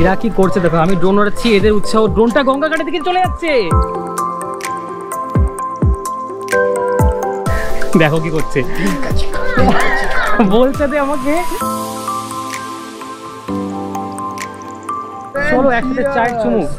এরা কি করছে দেখো, আমি ড্রোন ওড়াচ্ছি, এদের উৎসাহ, ড্রোনটা গঙ্গা ঘাটের দিকে চলে যাচ্ছে। দেখো কি করছে, বলছে দে আমাকে, চলো একসাথে চায়ের চুমুক।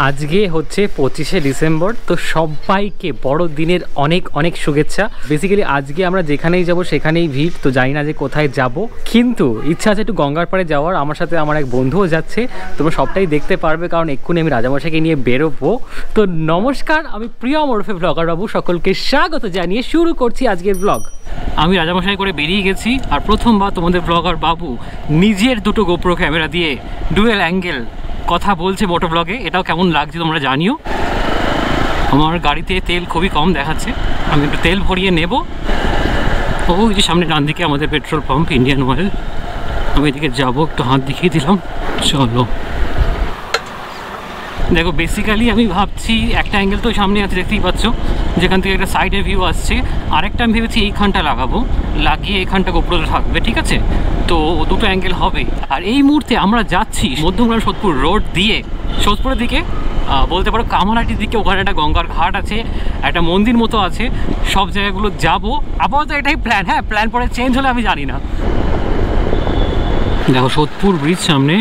আজকে হচ্ছে 25শে ডিসেম্বর, তো সবাইকে বড়দিনের অনেক অনেক শুভেচ্ছা। বেসিক্যালি আজকে আমরা যেখানেই যাব সেখানেই ভিড়, তো জানি না যে কোথায় যাব, কিন্তু ইচ্ছা আছে একটু গঙ্গার পাড়ে যাওয়ার। আমার সাথে আমার এক বন্ধুও যাচ্ছে, তোমরা সবটাই দেখতে পারবে, কারণ এক্ষুনি আমি রাজামশাইকে নিয়ে বেরোবো। তো নমস্কার, আমি প্রিয়ম ওরফে ব্লগার বাবু, সকলকে স্বাগত জানিয়ে শুরু করছি আজকের ব্লগ। আমি রাজামশাই করে বেরিয়ে গেছি, আর প্রথমবার তোমাদের ব্লগার বাবু নিজের দুটো গোপ্রো ক্যামেরা দিয়ে ডুয়েল অ্যাঙ্গেল কথা বলছে মোটো ব্লগে। এটাও কেমন লাগছে তোমরা জানিও। আমার গাড়িতে তেল খুবই কম দেখাচ্ছে, আমি একটু তেল ভরিয়ে নেব। ওই যে সামনে ডান দিকে আমাদের পেট্রোল পাম্প ইন্ডিয়ান অয়েল, আমি এদিকে যাবো, একটু হাত দেখিয়ে দিলাম। চলো দেখো, বেসিক্যালি আমি ভাবছি একটা অ্যাঙ্গেল তো সামনে আছে দেখতেই পাচ্ছ, যেখান থেকে একটা সাইডের ভিউ আসছে, আরেকটা আমি ভেবেছি এইখানটা লাগাবো, লাগিয়ে এইখানটা গোপ্রোতে থাকবে, ঠিক আছে? তো দুটো অ্যাঙ্গেল হবে। আর এই মুহূর্তে আমরা যাচ্ছি মধ্যমগ্রাম সোদপুর রোড দিয়ে সোদপুরের দিকে, বলতে পারো কামারহাটির দিকে। ওখানে একটা গঙ্গার ঘাট আছে, একটা মন্দির মতো আছে, সব জায়গাগুলো যাবো। আপাতত এটাই প্ল্যান, হ্যাঁ প্ল্যান পরে চেঞ্জ হলে আমি জানি না। দেখো সোদপুর ব্রিজ সামনে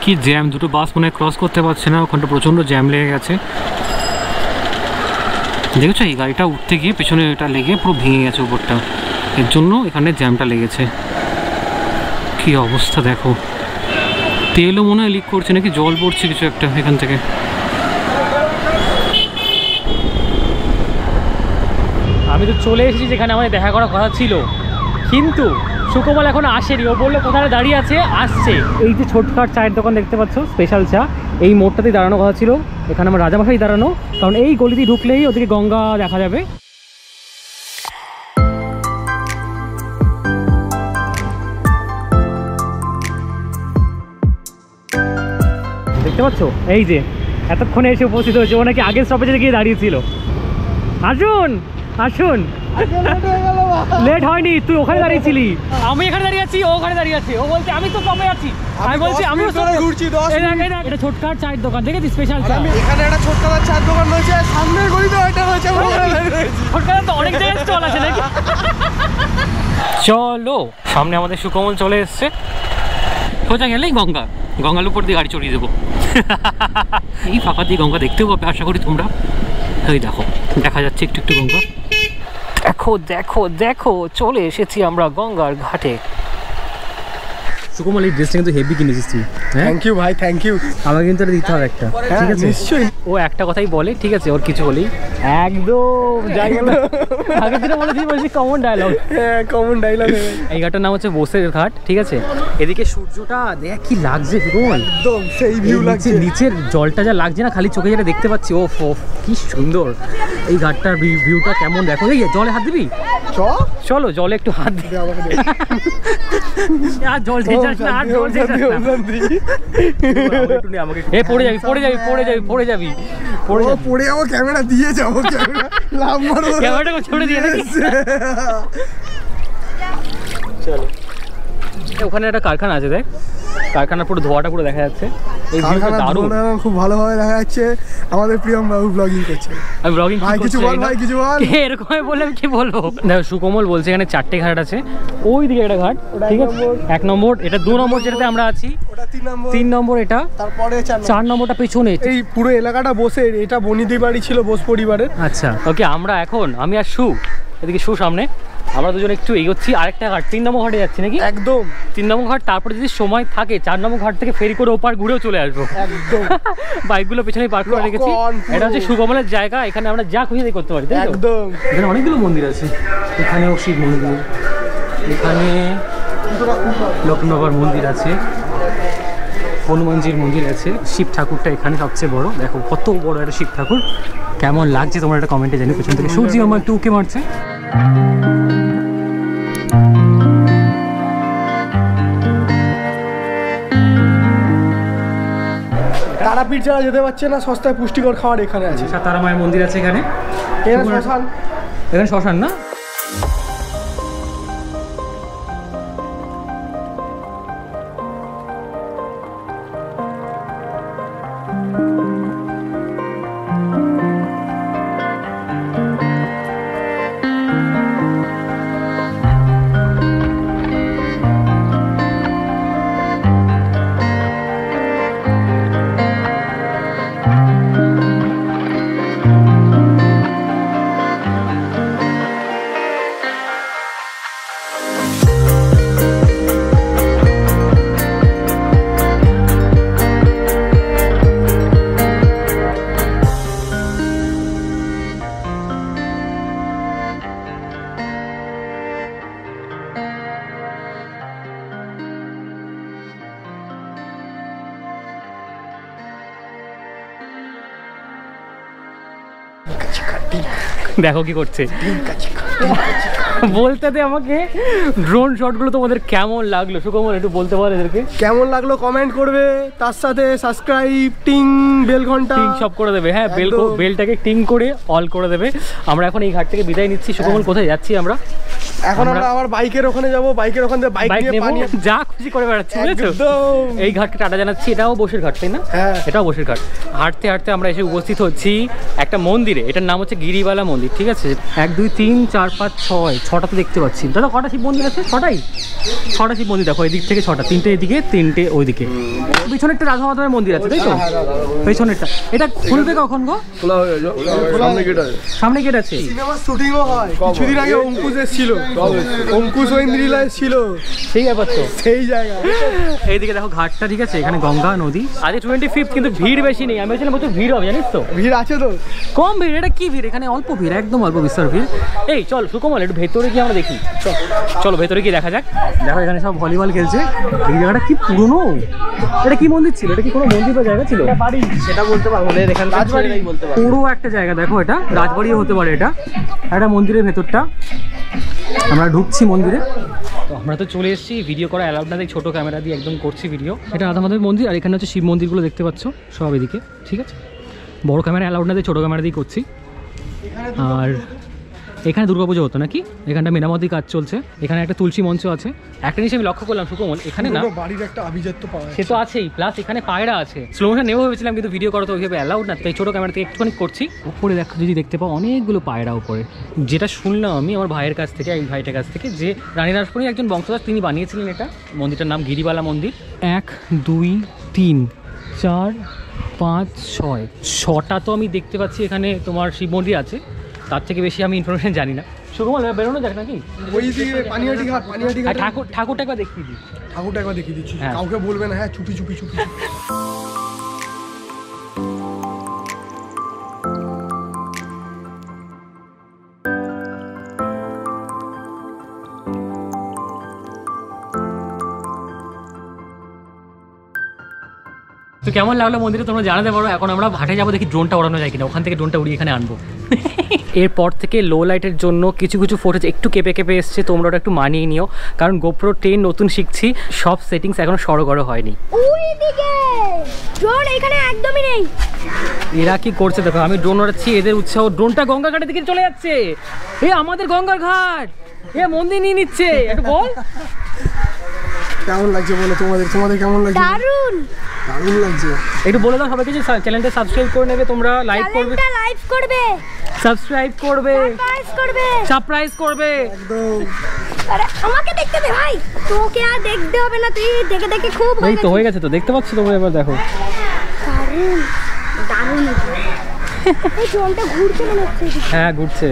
কি জ্যাম, দুটো বাস মনে হয় ক্রস করতে পারছে না, ওখানটা প্রচণ্ড জ্যাম লেগে গেছে। দেখেছো এই গাড়িটা উঠতে গিয়ে পেছনে এটা লেগে পুরো ভেঙে গেছে উপরটা, এর জন্য এখানে জ্যামটা লেগেছে। কি অবস্থা দেখো, তেলও মনে হয় লিক করছে নাকি, জল পড়ছে কিছু একটা এখান থেকে। আমি তো চলে এসেছি যেখানে আমাদের দেখা করার কথা ছিল, কিন্তু সুকমল এখন আসেনি। ও বললো কোথায় দাঁড়িয়ে আছে, আসছে। এই যে ছোটখাট চায়ের দোকান দেখতে পাচ্ছ, স্পেশাল চা, এই মোড়টাতেই দাঁড়ানো কথা ছিল। এখানে আমার রাজামশাই দাঁড়ানো, কারণ এই গলিতে ঢুকলেই ওদিকে গঙ্গা দেখা যাবে। দেখতে পাচ্ছ, এই যে এতক্ষণে এসে উপস্থিত হয়েছে, ও নাকি আগের স্টপেজে গিয়ে দাঁড়িয়েছিল। আসুন আসুন, লেট হয়নি, তুই ওখানে দাঁড়িয়েছিলি, আমি এখানে দাঁড়িয়ে আছি, ও ওখানে দাঁড়িয়ে আছে। ও বলছে আমি তো কমে আছি, আমি বলছি আমি ঘুরছি। এটা ছোটখাট চায়ের দোকান দেখেছি, স্পেশাল চা। এখানে একটা ছোটখাট চায়ের দোকান রয়েছে, সামনের গলিতে একটা রয়েছে, ছোটখাট তো অনেক জায়গায় স্টল আছে নাকি। চলো, সামনে আমাদের সুকমল চলে এসছে, সোজা গেলেই গঙ্গা, গঙ্গার উপর দিয়ে গাড়ি চড়িয়ে দেবো। এই ফাঁকা দিয়ে গঙ্গা দেখতেও পাবে আশা করি তোমরা। এই দেখো, দেখা যাচ্ছে একটু একটু গঙ্গা। দেখো দেখো দেখো, চলে এসেছি আমরা গঙ্গার ঘাটে। সুকমল এই ড্রেসটা কিন্তু হেভি কিনেছিস তুই। থ্যাংক ইউ ভাই, থ্যাংক ইউ। আমাকে কিন্তু এটা দিতে হবে একটা, ঠিক আছে? নিশ্চয়ই। ও একটা কথাই বলে, ঠিক আছে, ওর কিছু বলেই একদম যাই গেল। আগে যেটা বলছি কমন ডায়লগ। হ্যাঁ কমন ডায়লগ। এই ঘাটটার নাম হচ্ছে বোসের ঘাট, ঠিক আছে? এদিকে সূর্যটা দেখ কি লাগছে, একদম সেই ভিউ লাগছে, নিচের জলটা যা লাগছে না, খালি চোখে যেটা দেখতে পাচ্ছি, ও কি সুন্দর। এই ঘাটটার ভিউটা কেমন দেখো। এই জলে হাত দিবি, চলো জলে একটু হাত দিবি। আর জল ঝেঁচাস না, আর জল ঝেঁচাস না, পড়ে যাবি পড়ে যাবি পড়ে যাবি পড়ে যাবি পড়ে যাবি, পড়ে যাবো, ক্যামেরা দিয়ে যাবো, লাভ মারো, ক্যামেরাটা ছেড়ে দিয়ে নাকি। চলো, ওখানে একটা কারখানা আছে, দেখ কারখানার পুরো ধোঁয়াটা পুরো দেখা যাচ্ছে। এই ভিউটা দারুণ, খুব ভালোভাবে দেখা যাচ্ছে। আমাদের প্রিয়ম বাবু ব্লগিং করছে। আমি ব্লগিং ভাই কিছু বল, ভাই কিছু বল। এরকম বলে আমি কি বলবো। দেখো সুকমল বলছে এখানে 4টে ঘাট আছে, ওই দিকে একটা ঘাট, ঠিক আছে? 1 নম্বর, এটা 2 নম্বর যেটাতে আমরা আছি, ওটা 3 নম্বর, এটা তারপরে 4 নম্বরটা পেছনে। এই পুরো এলাকাটা বসে, এটা বনিদি বাড়ি ছিল বোস পরিবারের। আচ্ছা ওকে, আমরা এখন আমি আর সু, এদিকে সু সামনে, আমরা দুজন একটু এগোচ্ছি। আরেকটা ঘাট 3 নম্বর ঘাটে যাচ্ছি নাকি? একদম 3 নম্বর ঘাট, তারপরে যদি সময় থাকে 4 নম্বর ঘাট থেকে ফেরি করে ওপার ঘুরেও চলে আসবো। একদম বাইকগুলো পেছনে পার্ক করে রেখেছি। এটা হচ্ছে সুকমলের জায়গা, এখানে আমরা যা খুশি তাই করতে পারি, তাই তো? একদম। এখানে অনেকগুলো মন্দির আছে, এখানেও শিব মন্দির, এখানে লক্ষ্মীনগর মন্দির আছে, হনুমানজির মন্দির আছে, শিব ঠাকুরটা এখানে সবচেয়ে বড়। দেখো কত বড় একটা শিব ঠাকুর, কেমন লাগছে তোমরা একটা কমেন্টে জানি। পেছন থেকে সূর্য আমার একটু উঁকে মারছে। তারাপীঠ যারা যেতে পারছে না, সস্তায় পুষ্টিকর খাবার এখানে আছে। তারা মায়ের মন্দির আছে এখানে, শ্মশান, এখানে শ্মশান না? দেখো কি করছে, বলতে দে আমাকে। ড্রোন শটগুলো তোমাদের কেমন লাগলো সুকমল, একটু বলতে পারো এদেরকে কেমন লাগলো কমেন্ট করবে, তার সাথে সাবস্ক্রাইব, টিং, বেল ঘন্টা টিং সব করে দেবে। হ্যাঁ, বেলটাকে টিং করে অল করে দেবে। আমরা এখন এই ঘাট থেকে বিদায় নিচ্ছি। সুকমল, কোথায় যাচ্ছি আমরা? এখন আমরা আবার বাইকের ওখানে যাব, বাইকের ওখানে বাইক নিয়ে পানি যা খুশি করে বেড়াচ্ছি, বুঝেছো? এই ঘাটকে টাটা জানাচ্ছি। এটাও বসের ঘাট, তাই না? হ্যাঁ, এটাও বসের ঘাট। হাঁটতে হাঁটতে আমরা এসে উপস্থিত হচ্ছি একটা মন্দিরে। এটার নাম হচ্ছে গিরিবালা মন্দির, ঠিক আছে? 1 2 3 4 5 6 6টা তো দেখতে পাচ্ছি। দাদা কটা শিব মন্দির আছে? 6টা শিব মন্দির। দেখো এদিক থেকে 6টা, 3টে এদিকে, 3টে ওইদিকে। পিছনে একটা রাধা মাধবের মন্দির আছে, তাই তো? পেছনেরটা। এটা খুলবে কখন গো? সামনে গেট আছে। সিনেমার শুটিংও হয়। কিছুদিন আগে অঙ্কুশ এসেছিল, অঙ্কুশ ঐন্দ্রিলা ছিল, সেই ব্যাপার তো, সেই জায়গা। এইদিকে দেখো ঘাটটা, ঠিক আছে? এখানে গঙ্গা নদী। আজ 25 কিন্তু ভিড় বেশি নেই। আমি বলছিলাম প্রচুর ভিড় হবে, জানিস তো? ভিড় আছে তো, কম ভিড়। এটা কি ভিড়? এখানে অল্প ভিড়, একদম অল্প বিস্তর ভিড়। এই চল সুকমল, একটু ভেতরে গিয়ে আমরা দেখি। চলো ভেতরে গিয়ে দেখা যাক। দেখো এখানে সব ভলিবল খেলছে। এই জায়গাটা কি পুরনো। এটা কি মন্দির ছিল? এটা কি কোনো মন্দির বা জায়গা ছিল? বাড়ি, সেটা বলতে পারবো না। এখানে রাজবাড়ি বলতে পারবো। পুরো একটা জায়গা। দেখো এটা রাজবাড়িও হতে পারে। এটা একটা মন্দিরের ভেতরটা। আমরা ঢুকছি মন্দিরে। তো আমরা তো চলে এসেছি। ভিডিও করা অ্যালাউড না, ছোটো ক্যামেরা দিয়ে একদম করছি ভিডিও। এটা রাধা মাধবের মন্দির, আর এখানে হচ্ছে শিব মন্দিরগুলো দেখতে পাচ্ছ সব এদিকে, ঠিক আছে? বড় ক্যামেরা অ্যালাউড না দিয়ে ছোটো ক্যামেরা দিয়ে করছি। আর এখানে দুর্গাপুজো হতো নাকি? এখানটা মেরামতি কাজ চলছে। এখানে একটা তুলসী মঞ্চ আছে। একটা জিনিস আমি লক্ষ্য করলাম সুকমল, এখানে না বাড়ির একটা আভিজাত্য পাওয়া যায়। সে তো আছেই, প্লাস এখানে পায়রা আছে। স্লো মোশন নেবো ভেবেছিলাম, কিন্তু ভিডিও করা তো ওইভাবে অ্যালাউড না, তাই ছোটো ক্যামেরা থেকে একটুখানি করছি। উপরে দেখো, যদি দেখতে পাও অনেকগুলো পায়রা উপরে। যেটা শুনলাম আমি আমার ভাইয়ের কাছ থেকে, এই ভাইটার কাছ থেকে, যে রানী রাসমণির একজন বংশধর, তিনি বানিয়েছিলেন এটা। মন্দিরটার নাম গিরিবালা মন্দির। 1 2 3 4 5 6 6টা তো আমি দেখতে পাচ্ছি এখানে তোমার শিব মন্দির আছে। তার থেকে বেশি আমি ইনফরমেশন জানি না। সুকমল বেরোনো যাক নাকি? ওই দিকে পানিহাটি ঘাট, পানিহাটি ঘাট। ঠাকুরটা একবার দেখিয়ে দিই। ঠাকুরটা একবার দেখিয়ে দিচ্ছি, হ্যাঁ। কাউকে বলবে না। হ্যাঁ, চুপি চুপি চুপি। তো কেমন লাগলো মন্দিরে তোমরা জানাতে পারো। এখন আমরা ঘাটে যাবো, দেখি ড্রোনটা ওড়ানো যায় কিনা। ওখান থেকে ড্রোনটা উড়িয়ে এখানে আনবো। এরপর থেকে লো লাইটের জন্য কিছু কিছু ফুটেজ একটু কেঁপে কেঁপে এসছে। তোমরা ওটা একটু মানিয়ে নিও, কারণ গোপ্রো 10 নতুন শিখছি, সব সেটিংস এখনো সড়গড় হয়নি। ড্রোন এখানে একদমই নেই। এরা কি করছে দেখো, আমি ড্রোন ওড়াচ্ছি, এদের উৎসাহ। ড্রোনটা গঙ্গা ঘাটের দিকে চলে যাচ্ছে। এ আমাদের গঙ্গার ঘাট, এ মন্দির নিয়ে নিচ্ছে। একটু বল কেমন লাগছে বলো, তোমাদের কেমন লাগছে? দারুণ দারুণ লাগছে। একটু বলে দাও সবাইকে যে চ্যানেলটা সাবস্ক্রাইব করে নেবে তোমরা, লাইক করবে, সাবস্ক্রাইব করবে, সারপ্রাইজ করবে। একদম। আরে আমাকে দেখতে দে ভাই, তোকে আর দেখতে হবে না, তুই দেখে দেখে খুব এই তো হয়ে গেছে, তো দেখতে পাচ্ছ তোমরা, এবার দেখো। দারুণ দারুণ। এই ড্রোনটা ঘুরছে মনে হচ্ছে। হ্যাঁ ঘুরছে।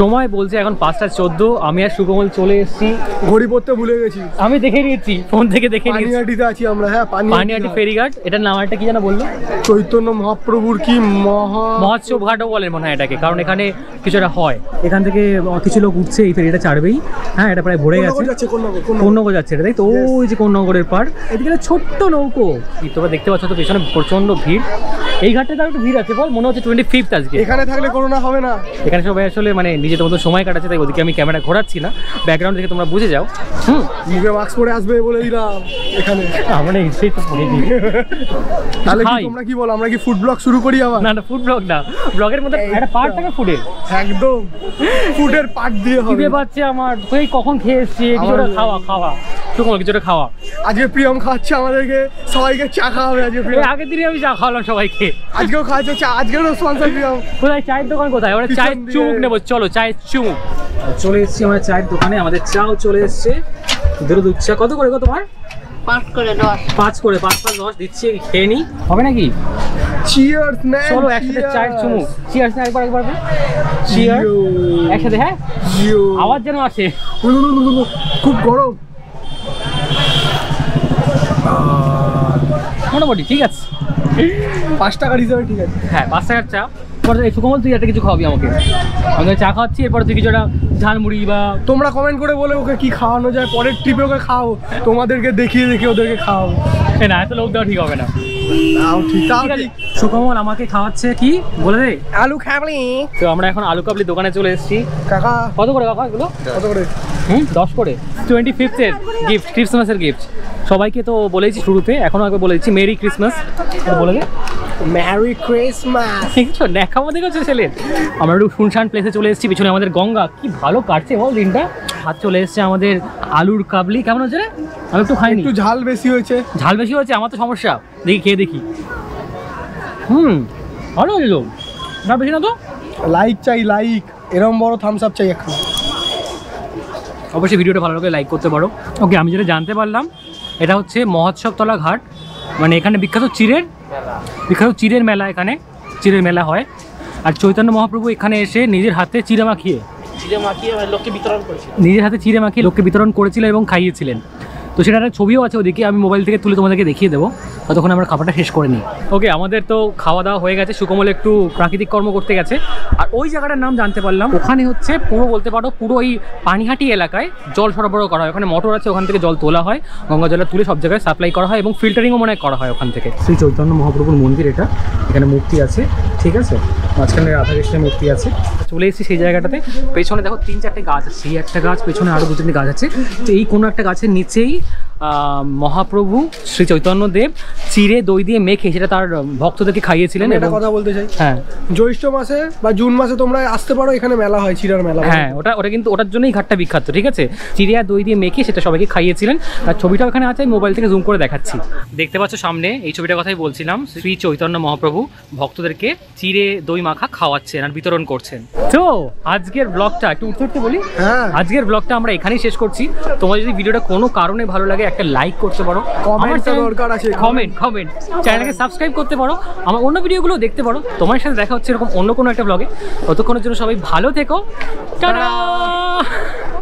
সময় বলছে এখন 5:14, আমি আর সুকমল চলে এসেছি। ঘড়ি পড়তে ভুলে গেছি। আমি দেখে নিয়েছি, ফোন থেকে দেখে নিয়েছি। পানিহাটিতে আছি আমরা। হ্যাঁ, পানিহাটি ফেরিঘাট। এটার নাম একটা কি যেন বললো, চৈতন্য মহাপ্রভুর কি মহোৎসব ঘাটও বলে মনে হয় এটাকে, কারণ এখানে কিছুটা হয়। এখান থেকে কিছু লোক উঠছে, এই ফেরিটা ছাড়বেই। হ্যাঁ, এটা প্রায় ভরে গেছে। কোন্নগর যাচ্ছে এটা, তাই তো? ওই যে কোন্নগরের পার, এদিকে ছোট্ট নৌকো। তোমরা দেখতে পাচ্ছ তো পেছনে প্রচন্ড ভিড়। এই ঘাটে তার একটু ভিড় আছে বল, মনে হচ্ছে 25 আজকে। এখানে থাকলে করোনা হবে না। এখানে সবাই আসলে মানে নিজেদের মতো সময় কাটাচ্ছে, তাই ওদিকে আমি ক্যামেরা ঘোরাচ্ছি না, ব্যাকগ্রাউন্ড দেখে তোমরা বুঝে যাও। মুখে মাস্ক পরে আসবে বলে দিলাম এখানে। আমরা এসেই তো পরে দিই। তাহলে তোমরা কি বলো, আমরা কি ফুড ব্লগ শুরু করি আবার? না না, ফুড ব্লগ না, ব্লগের মধ্যে একটা পার্ট থাকে ফুডের। একদম ফুডের পার্ট দিয়ে হবে। খিদে পাচ্ছে আমার, তুই কখন খেয়ে এসেছি, কিছুটা খাওয়া সুকমল, কিছুটা খাওয়া। আজকে প্রিয়ম খাচ্ছে আমাদেরকে, সবাইকে চা খাওয়াবে আজকে প্রিয়ম। আগের দিনে আমি চা খাওয়ালাম সবাইকে, আজকেও খাওয়াচ্ছে চা। আজকেরও স্পন্সর প্রিয়ম। কোথায় চায়ের দোকান কোথায়? আমরা চায়ের চুমুক নেবো, চলো চায়ের চুমুক। চলে এসেছি আমরা চায়ের দোকানে, আমাদের চাও চলে এসছে। দুধ চা কত করে গো তোমার? 5 করে 10। 5 করে, 5 5 10 দিচ্ছি, খেয়ে নি, হবে নাকি? Cheers man. চলো একসাথে চায়ের চুমুক। চিয়ার্স না, একবার চিয়ার্স একসাথে। হ্যাঁ, আওয়াজ যেন আসে। খুব গরম। মোটামুটি ঠিক আছে, 5 টাকার হিসাবে ঠিক আছে। হ্যাঁ 5 টাকার চা। সুকমল তুই একটা কিছু খাওয়াবি আমাকে, আমি চা খাওয়াচ্ছি, এরপরে তুই কিছু একটা ঝালমুড়ি বা। তোমরা কমেন্ট করে বলে ওকে কি খাওয়ানো যায়, পরের ট্রিপে ওকে খাও, তোমাদেরকে দেখিয়ে ওদেরকে খাও। না, এত লোক দেওয়া ঠিক হবে না। ঠিক আছে। সুকমল আমাকে খাওয়াচ্ছে কি বলে দে? আলু কাবলি। তো আমরা এখন আলু কাবলি দোকানে চলে এসেছি। কাকা কত করে কাকা এগুলো? কত করে? 10 করে। 25th এর গিফট, ক্রিসমাসের গিফট। সবাইকে তো বলেছি শুরুতে, এখনো একবার বলেছি মেরি ক্রিসমাস বলে দে। Merry Christmas. দেখছো দেখাবো, দেখেছো ছেলে। আমরা একটু শুনশান প্লেসে চলে এসেছি, পিছনে আমাদের গঙ্গা, কি ভালো কাটছে বল দিনটা। হাত চলে এসছে আমাদের আলুর কাবলি। কেমন হচ্ছে রে? আমি একটু খাইনি, একটু ঝাল বেশি হয়েছে। ঝাল বেশি হয়েছে, আমার তো সমস্যা। দেখি খেয়ে দেখি। ভালো হয়েছিল, ঝাল বেশি না তো? লাইক চাই, লাইক। এরকম বড় থামস আপ চাই এখন। অবশ্যই ভিডিওটা ভালো লাগে লাইক করতে পারো। ওকে, আমি যেটা জানতে পারলাম, এটা হচ্ছে মহোৎসবতলা ঘাট, মানে এখানে বিখ্যাত চিড়ের মেলা। এখানে চিড়ের মেলা হয়, আর চৈতন্য মহাপ্রভু এখানে এসে নিজের হাতে চিড়ে মাখিয়ে লোককে বিতরণ করেছিলেন এবং খাইয়েছিলেন। তো সেটা একটা ছবিও আছে ওদিকে, আমি মোবাইল থেকে তুলে তোমাদেরকে দেখিয়ে দেবো, ততক্ষণ আমরা খাবারটা শেষ করে নিই। ওকে, আমাদের তো খাওয়া দাওয়া হয়ে গেছে। সুকমল একটু প্রাকৃতিক কর্ম করতে গেছে, আর ওই জায়গাটার নাম জানতে পারলাম, ওখানে হচ্ছে পুরো বলতে পারো পুরো এই পানিহাটি এলাকায় জল সরবরাহ করা হয়। ওখানে মোটর আছে, ওখান থেকে জল তোলা হয়, গঙ্গা জল তুলে সব জায়গায় সাপ্লাই করা হয়, এবং ফিল্টারিংও মনে করা হয় ওখান থেকে। শ্রী চৈতন্য মহাপ্রভুর মন্দির এটা, এখানে মূর্তি আছে, ঠিক আছে, মাঝখানে রাধাকৃষ্ণের মূর্তি আছে। চলে এসেছি সেই জায়গাটাতে। পেছনে দেখো 3-4টে গাছ আছে, সেই একটা গাছ, পেছনে আরও 2-3টে গাছ আছে। তো এই কোনো একটা গাছের নিচেই মহাপ্রভু শ্রী চৈতন্য দেব চিড়ে দই দিয়ে মেখে সেটা তার ভক্তদেরকে খাইয়েছিলেন। এটা কথা বলতে চাই, হ্যাঁ, জ্যৈষ্ঠ মাসে বা জুন মাসে তোমরা আসতে পারো, এখানে মেলা হয়, চিড়ার মেলা। হ্যাঁ, ওটা কিন্তু ওটার জন্যই ঘাটটা বিখ্যাত, ঠিক আছে। চিড়ে আর দই দিয়ে মেখে সেটা সবাইকে খাইয়েছিলেন, তার ছবিটাও এখানে আছে, মোবাইল থেকে জুম করে দেখাচ্ছি। দেখতে পাচ্ছ সামনে, এই ছবিটার কথাই বলছিলাম। শ্রী চৈতন্য মহাপ্রভু ভক্তদেরকে চিড়ে দই মাখা খাওয়াচ্ছেন আর বিতরণ করছেন। তো আজকের ব্লগটা একটু উঠতে বলি, আজকের ব্লগটা আমরা এখানেই শেষ করছি। তোমার যদি ভিডিওটা কোনো কারণে ভালো লাগে, একটা লাইক করতে পারো, কমেন্ট চ্যানেলকে সাবস্ক্রাইব করতে পারো, আমার অন্য ভিডিওগুলো দেখতে পারো। তোমার সাথে দেখা হচ্ছে এরকম অন্য কোনো একটা ব্লগে। ততক্ষণের জন্য সবাই ভালো থেকো, টাটা।